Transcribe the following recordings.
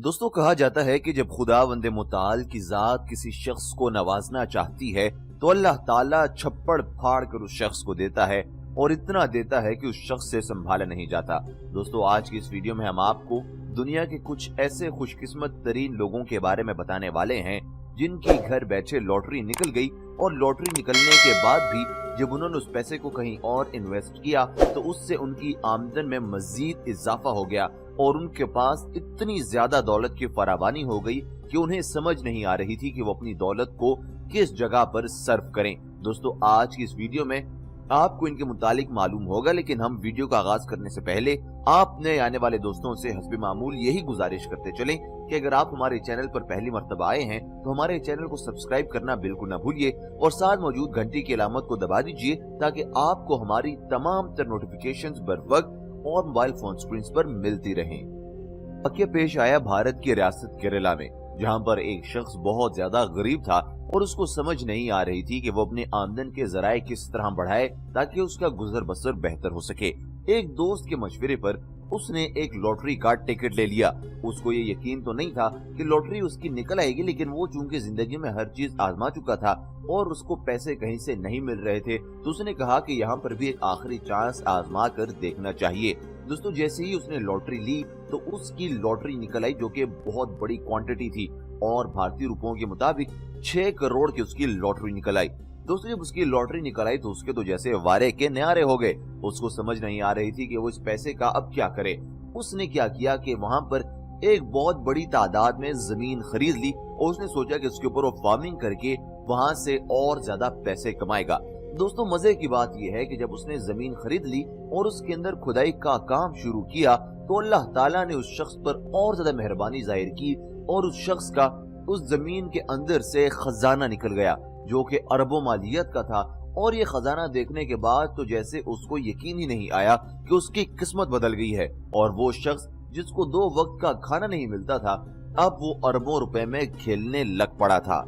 दोस्तों कहा जाता है कि जब खुदावंद मुताल की जात किसी शख्स को नवाजना चाहती है तो अल्लाह ताला छप्पड़ फाड़ कर उस शख्स को देता है और इतना देता है कि उस शख्स से संभाला नहीं जाता। दोस्तों आज की इस वीडियो में हम आपको दुनिया के कुछ ऐसे खुशकिस्मत तरीन लोगों के बारे में बताने वाले हैं जिनकी घर बैठे लॉटरी निकल गई और लॉटरी निकलने के बाद भी जब उन्होंने उस पैसे को कहीं और इन्वेस्ट किया तो उससे उनकी आमदन में मजीद इजाफा हो गया और उनके पास इतनी ज्यादा दौलत की फरावानी हो गई कि उन्हें समझ नहीं आ रही थी कि वो अपनी दौलत को किस जगह पर सर्व करें। दोस्तों आज की इस वीडियो में आपको इनके मुतालिक मालूम होगा, लेकिन हम वीडियो का आगाज करने से पहले आपने आने वाले दोस्तों से हस्बे मामूल यही गुजारिश करते चलें कि अगर आप हमारे चैनल पर पहली मर्तबा आए हैं तो हमारे चैनल को सब्सक्राइब करना बिल्कुल न भूलिए और साथ मौजूद घंटी की अलामत को दबा दीजिए ताकि आपको हमारी तमाम तर नोटिफिकेशंस बर वक्त और मोबाइल फोन स्क्रीन पर मिलती रहें। वाकया पेश आया भारत की रियासत केरला में, जहां पर एक शख्स बहुत ज्यादा गरीब था और उसको समझ नहीं आ रही थी कि वो अपने आमदन के जराए किस तरह बढ़ाए ताकि उसका गुजर बसर बेहतर हो सके। एक दोस्त के मशवरे पर उसने एक लॉटरी का टिकट ले लिया। उसको ये यकीन तो नहीं था कि लॉटरी उसकी निकल आएगी, लेकिन वो चूंकि जिंदगी में हर चीज आजमा चुका था और उसको पैसे कहीं से नहीं मिल रहे थे तो उसने कहा कि यहाँ पर भी एक आखिरी चांस आजमा कर देखना चाहिए। दोस्तों जैसे ही उसने लॉटरी ली तो उसकी लॉटरी निकल आई जो कि बहुत बड़ी क्वांटिटी थी और भारतीय रुपयों के मुताबिक 6 करोड़ की उसकी लॉटरी निकल आई। दोस्तों जब उसकी लॉटरी निकल आई तो उसके तो जैसे वारे के न्यारे हो गए। उसको समझ नहीं आ रही थी कि वो इस पैसे का अब क्या करे। उसने क्या किया कि वहां पर एक बहुत बड़ी तादाद में जमीन खरीद ली और उसने सोचा कि उसके ऊपर वो फार्मिंग करके वहां से और ज्यादा पैसे कमाएगा। दोस्तों मजे की बात यह है कि जब उसने जमीन खरीद ली और उसके अंदर खुदाई का काम शुरू किया तो अल्लाह ताला ने उस शख्स पर और ज्यादा मेहरबानी जाहिर की और उस शख्स का उस जमीन के अंदर से खजाना निकल गया जो कि अरबों मालियत का था। और ये खजाना देखने के बाद तो जैसे उसको यकीन ही नहीं आया कि उसकी किस्मत बदल गई है और वो शख्स जिसको 2 वक्त का खाना नहीं मिलता था अब वो अरबों रुपए में खेलने लग पड़ा था।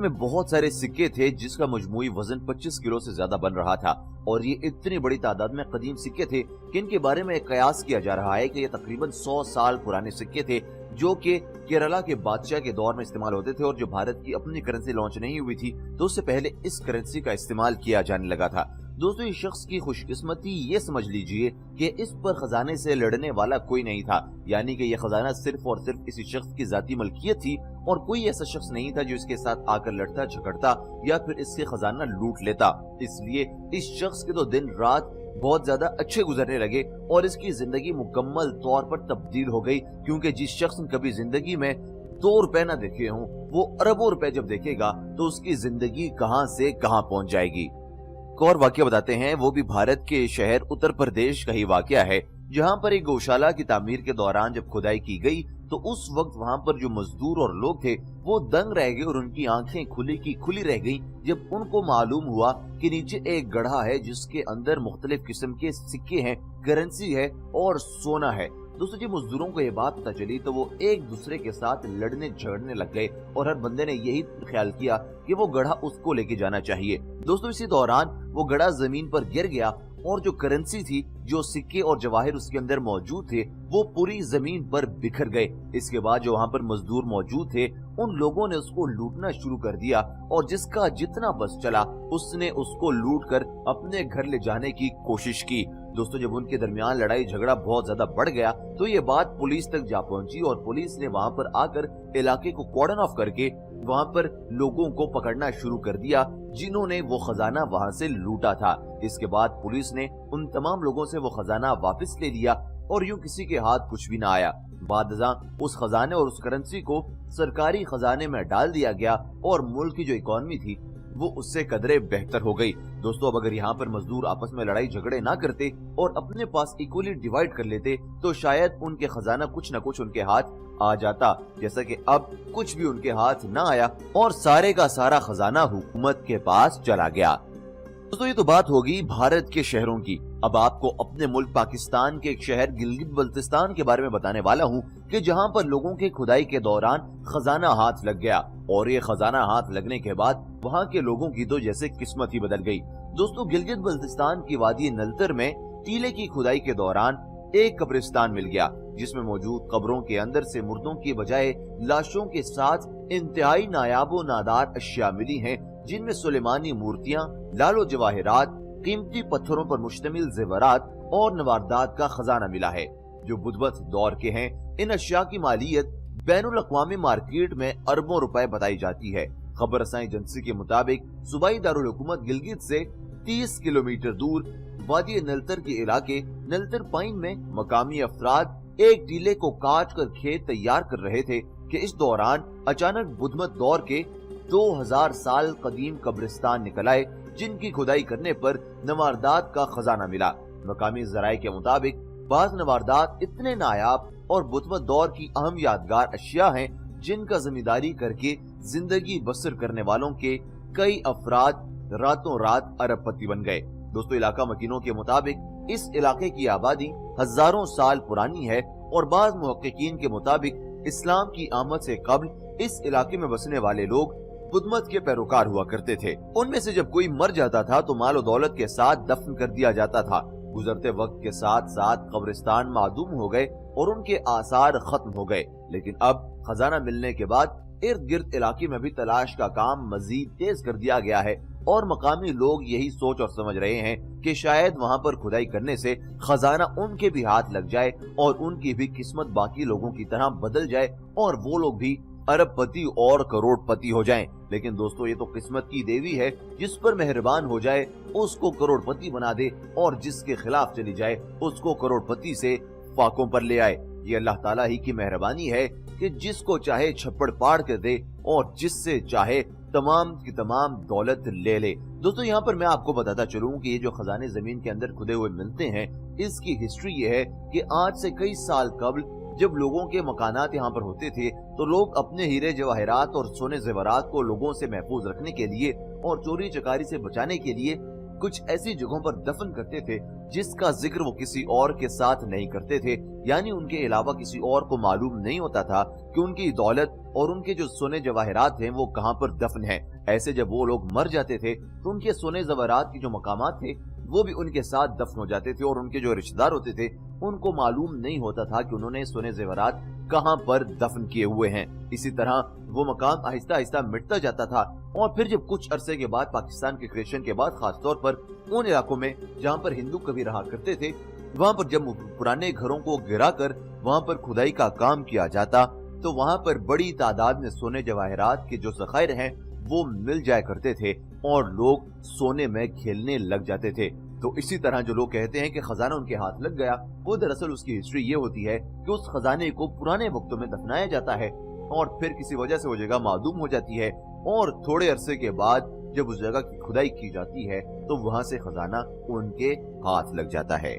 में बहुत सारे सिक्के थे जिसका मजमूई वजन 25 किलो से ज्यादा बन रहा था और ये इतनी बड़ी तादाद में कदीम सिक्के थे कि इनके बारे में कयास किया जा रहा है कि ये तकरीबन 100 साल पुराने सिक्के थे जो कि केरला के बादशाह के दौर में इस्तेमाल होते थे और जो भारत की अपनी करेंसी लॉन्च नहीं हुई थी तो उससे पहले इस करेंसी का इस्तेमाल किया जाने लगा था। दोस्तों इस शख्स की खुशकिस्मती ये समझ लीजिए कि इस पर खजाने से लड़ने वाला कोई नहीं था, यानी कि यह खजाना सिर्फ और सिर्फ इसी शख्स की जाती मलकियत थी और कोई ऐसा शख्स नहीं था जो इसके साथ आकर लड़ता झगड़ता या फिर इससे खजाना लूट लेता। इसलिए इस शख्स के तो दिन रात बहुत ज्यादा अच्छे गुजरने लगे और इसकी जिंदगी मुकम्मल तौर पर तब्दील हो गई, क्योंकि जिस शख्स ने कभी जिंदगी में 2 रुपए ना देखे हों वो अरबों रुपए जब देखेगा तो उसकी जिंदगी कहां से कहां पहुंच जाएगी। एक और वाकया बताते हैं, वो भी भारत के शहर उत्तर प्रदेश का ही वाकया है, जहां पर एक गौशाला की तामीर के दौरान जब खुदाई की गई तो उस वक्त वहां पर जो मजदूर और लोग थे वो दंग रह गए और उनकी आंखें खुली की खुली रह गईं जब उनको मालूम हुआ कि नीचे एक गड्ढा है जिसके अंदर मुख्तलिफ किस्म के सिक्के हैं, करेंसी है और सोना है। दोस्तों जब मजदूरों को ये बात पता चली तो वो एक दूसरे के साथ लड़ने झगड़ने लग गए और हर बंदे ने यही ख्याल किया कि वो गड्ढा उसको लेके जाना चाहिए। दोस्तों इसी दौरान वो गड्ढा जमीन पर गिर गया और जो करेंसी थी, जो सिक्के और जवाहिर उसके अंदर मौजूद थे वो पूरी जमीन पर बिखर गए। इसके बाद जो वहां पर मजदूर मौजूद थे उन लोगों ने उसको लूटना शुरू कर दिया और जिसका जितना बस चला उसने उसको लूट कर अपने घर ले जाने की कोशिश की। दोस्तों जब उनके दरमियान लड़ाई झगड़ा बहुत ज्यादा बढ़ गया तो ये बात पुलिस तक जा पहुंची और पुलिस ने वहां पर आकर इलाके को कॉर्डन ऑफ करके वहां पर लोगों को पकड़ना शुरू कर दिया जिन्होंने वो खजाना वहां से लूटा था। इसके बाद पुलिस ने उन तमाम लोगों से वो खजाना वापस ले लिया और यूं किसी के हाथ कुछ भी ना आया। बादशाह उस खजाने और उस करेंसी को सरकारी खजाने में डाल दिया गया और मुल्क की जो इकोनॉमी थी वो उससे कदरे बेहतर हो गई। दोस्तों अब अगर यहाँ पर मजदूर आपस में लड़ाई झगड़े ना करते और अपने पास इक्वली डिवाइड कर लेते तो शायद उनके खजाना कुछ न कुछ उनके हाथ आ जाता, जैसा कि अब कुछ भी उनके हाथ ना आया और सारे का सारा खजाना हुकूमत के पास चला गया। दोस्तों ये तो बात होगी भारत के शहरों की। अब आपको अपने मुल्क पाकिस्तान के एक शहर गिलगित बल्तिस्तान के बारे में बताने वाला हूँ कि जहाँ पर लोगों के खुदाई के दौरान खजाना हाथ लग गया और ये खजाना हाथ लगने के बाद वहाँ के लोगों की तो जैसे किस्मत ही बदल गई। दोस्तों गिलगित बल्तिस्तान की वादी नलतर में टीले की खुदाई के दौरान एक कब्रिस्तान मिल गया जिसमें मौजूद कब्रों के अंदर से मुर्दों की बजाय लाशों के साथ इंतहाई नायाब व नादार अशिया मिली हैं, जिनमें सुलेमानी मूर्तियां, लालो जवाहिरात, कीमती पत्थरों पर मुश्तमिल जेवरात और नवारदात का खजाना मिला है, जो बुद्वत दौर के हैं। इन अशिया की मालियत बैनुल अक़वामी मार्केट में अरबों रुपए बताई जाती है। खबर रसाई एजेंसी के मुताबिक सूबाई दारुल हुकूमत गिलगित से 30 किलोमीटर दूर वादी नलतर के इलाके नलतर पाइन में मकामी अफराद एक टीले को काट कर खेत तैयार कर रहे थे कि इस दौरान अचानक बुधमत दौर के 2000 साल कदीम कब्रिस्तान निकल आए, जिनकी खुदाई करने पर नवारदात का खजाना मिला। मकामी जराये के मुताबिक बाज नवारदात इतने नायाब और बुधमत दौर की अहम यादगार अशिया हैं, जिनका जमींदारी करके जिंदगी बसर करने वालों के कई अफराद रातों रात अरबपति बन गए। दोस्तों, इलाका मकीनों के मुताबिक इस इलाके की आबादी हजारों साल पुरानी है और बाज मुहक्किकीन के मुताबिक इस्लाम की आमद से कब्ल इस इलाके में बसने वाले लोग बुधमत के पैरोकार हुआ करते थे। उनमें से जब कोई मर जाता था तो माल और दौलत के साथ दफन कर दिया जाता था। गुजरते वक्त के साथ साथ कब्रिस्तान मादूम हो गए और उनके आसार खत्म हो गए, लेकिन अब खजाना मिलने के बाद इर्द गिर्द इलाके में भी तलाश का काम मजीद तेज कर दिया गया है और मकामी लोग यही सोच और समझ रहे हैं कि शायद वहां पर खुदाई करने से खजाना उनके भी हाथ लग जाए और उनकी भी किस्मत बाकी लोगों की तरह बदल जाए और वो लोग भी अरबपति और करोड़पति हो जाएं। लेकिन दोस्तों, ये तो किस्मत की देवी है, जिस पर मेहरबान हो जाए उसको करोड़पति बना दे और जिसके खिलाफ चली जाए उसको करोड़पति से फाकों पर ले आए। ये अल्लाह ताला ही की मेहरबानी है कि जिसको चाहे छप्पड़ पाड़ कर दे और जिससे चाहे तमाम की तमाम दौलत ले ले। दोस्तों, यहाँ पर मैं आपको बताता चलूं कि ये जो खजाने जमीन के अंदर खुदे हुए मिलते हैं, इसकी हिस्ट्री ये है कि आज से कई साल कबल जब लोगों के मकानात यहाँ पर होते थे तो लोग अपने हीरे जवाहरात और सोने जेवरात को लोगों से महफूज रखने के लिए और चोरी चकारी से बचाने के लिए कुछ ऐसी जगहों पर दफन करते थे जिसका जिक्र वो किसी और के साथ नहीं करते थे, यानी उनके अलावा किसी और को मालूम नहीं होता था कि उनकी दौलत और उनके जो सोने जवाहरात हैं वो कहाँ पर दफन हैं। ऐसे जब वो लोग मर जाते थे तो उनके सोने जवाहरात की जो मकामात थे वो भी उनके साथ दफन हो जाते थे और उनके जो रिश्तेदार होते थे उनको मालूम नहीं होता था कि उन्होंने सोने जेवरात कहां पर दफन किए हुए हैं। इसी तरह वो मकाम आहिस्ता आहिस्ता मिटता जाता था और फिर जब कुछ अरसे के बाद पाकिस्तान के क्रिएशन के बाद खासतौर पर उन इलाकों में जहां पर हिंदू कभी रहा करते थे, वहां पर जब पुराने घरों को गिरा कर वहां पर खुदाई का काम किया जाता तो वहां पर बड़ी तादाद में सोने जवाहरात के जो ज़खायर हैं वो मिल जाया करते थे और लोग सोने में खेलने लग जाते थे। तो इसी तरह जो लोग कहते हैं कि खजाना उनके हाथ लग गया, वो दरअसल उसकी हिस्ट्री ये होती है कि उस खजाने को पुराने वक्तों में दफनाया जाता है और फिर किसी वजह से वो जगह मादूम हो जाती है और थोड़े अरसे के बाद जब उस जगह की खुदाई की जाती है तो वहां से खजाना उनके हाथ लग जाता है।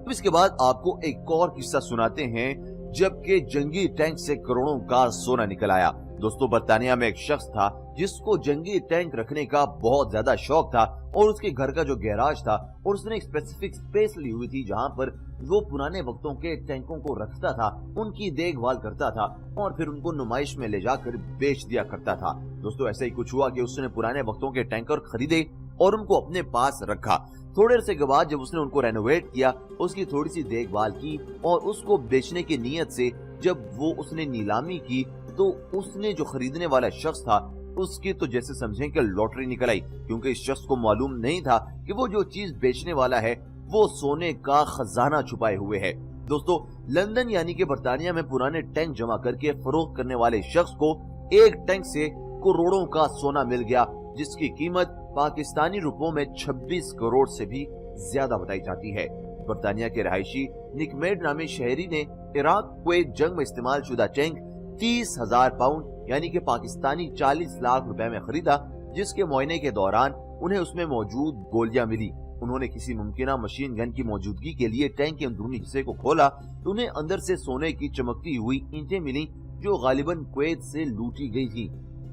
तो इसके बाद आपको एक और किस्सा सुनाते हैं जबकि जंगी टैंक से करोड़ों का सोना निकल आया। दोस्तों, बर्तानिया में एक शख्स था जिसको जंगी टैंक रखने का बहुत ज्यादा शौक था और उसके घर का जो गैराज था और उसने एक स्पेसिफिक स्पेस ली हुई थी जहां पर वो पुराने वक्तों के टैंकों को रखता था, उनकी देखभाल करता था और फिर उनको नुमाइश में ले जाकर बेच दिया करता था। दोस्तों, ऐसा ही कुछ हुआ कि उसने पुराने वक्तों के टैंकर खरीदे और उनको अपने पास रखा। थोड़े अरसे के बाद जब उसने उनको रेनोवेट किया, उसकी थोड़ी सी देखभाल की और उसको बेचने की नीयत से जब वो उसने नीलामी की तो उसने जो खरीदने वाला शख्स था उसकी तो जैसे समझें कि लॉटरी निकल आई, क्योंकि इस शख्स को मालूम नहीं था कि वो जो चीज बेचने वाला है वो सोने का खजाना छुपाए हुए है। दोस्तों, लंदन यानी कि बर्तानिया में पुराने टैंक जमा करके फरोख्त करने वाले शख्स को एक टैंक से करोड़ों का सोना मिल गया, जिसकी कीमत पाकिस्तानी रुपयों में 26 करोड़ से भी ज्यादा बताई जाती है। बर्तानिया के रहायशी निकमेड नामी शहरी ने इराक कुवैत जंग में इस्तेमाल शुदा टैंक 30,000 पाउंड यानी कि पाकिस्तानी 40 लाख रुपए में खरीदा, जिसके मुआयने के दौरान उन्हें उसमें मौजूद गोलियां मिली। उन्होंने किसी मुमकिना मशीन गन की मौजूदगी के लिए टैंक के अंदरूनी हिस्से को खोला तो उन्हें अंदर से सोने की चमकती हुई ईंटें मिली जो गालिबन कुवैत से लूटी गई थी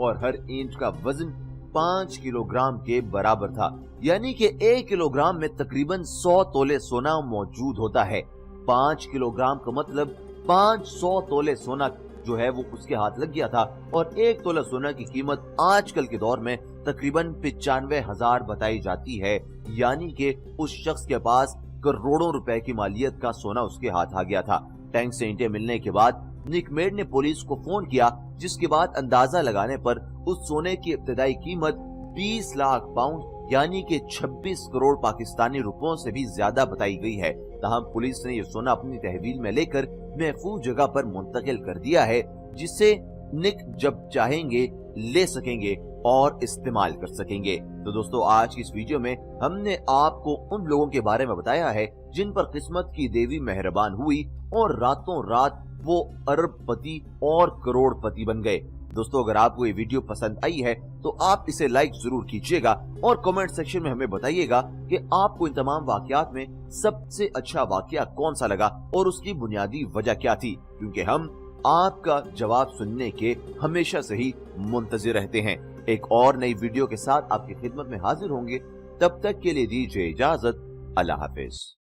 और हर ईंट का वजन 5 किलोग्राम के बराबर था, यानी कि 1 किलोग्राम में तकरीबन 100 तोले सोना मौजूद होता है। 5 किलोग्राम का मतलब 500 तोले सोना जो है वो उसके हाथ लग गया था और 1 तोला सोना की कीमत आजकल के दौर में तकरीबन 95,000 बताई जाती है, यानी कि उस शख्स के पास करोड़ों रुपए की मालियत का सोना उसके हाथ आ गया था। टैंक से ईंटें मिलने के बाद निक मेड ने पुलिस को फोन किया, जिसके बाद अंदाजा लगाने पर उस सोने की इब्तदाई कीमत 20 लाख पाउंड यानी कि 26 करोड़ पाकिस्तानी रुपयों से भी ज्यादा बताई गई है। तहम पुलिस ने यह सोना अपनी तहवील में लेकर महफूज जगह पर मुंतकिल कर दिया है, जिससे निक जब चाहेंगे ले सकेंगे और इस्तेमाल कर सकेंगे। तो दोस्तों, आज की इस वीडियो में हमने आपको उन लोगों के बारे में बताया है जिन पर किस्मत की देवी मेहरबान हुई और रातों रात वो अरबपति और करोड़पति बन गए। दोस्तों, अगर आपको ये वीडियो पसंद आई है तो आप इसे लाइक जरूर कीजिएगा और कमेंट सेक्शन में हमें बताइएगा कि आपको इन तमाम वाकयात में सबसे अच्छा वाकया कौन सा लगा और उसकी बुनियादी वजह क्या थी, क्योंकि हम आपका जवाब सुनने के हमेशा से ही मुंतजिर रहते हैं। एक और नई वीडियो के साथ आपकी खिदमत में हाजिर होंगे। तब तक के लिए दीजिए इजाजत। अल्लाह हाफिज।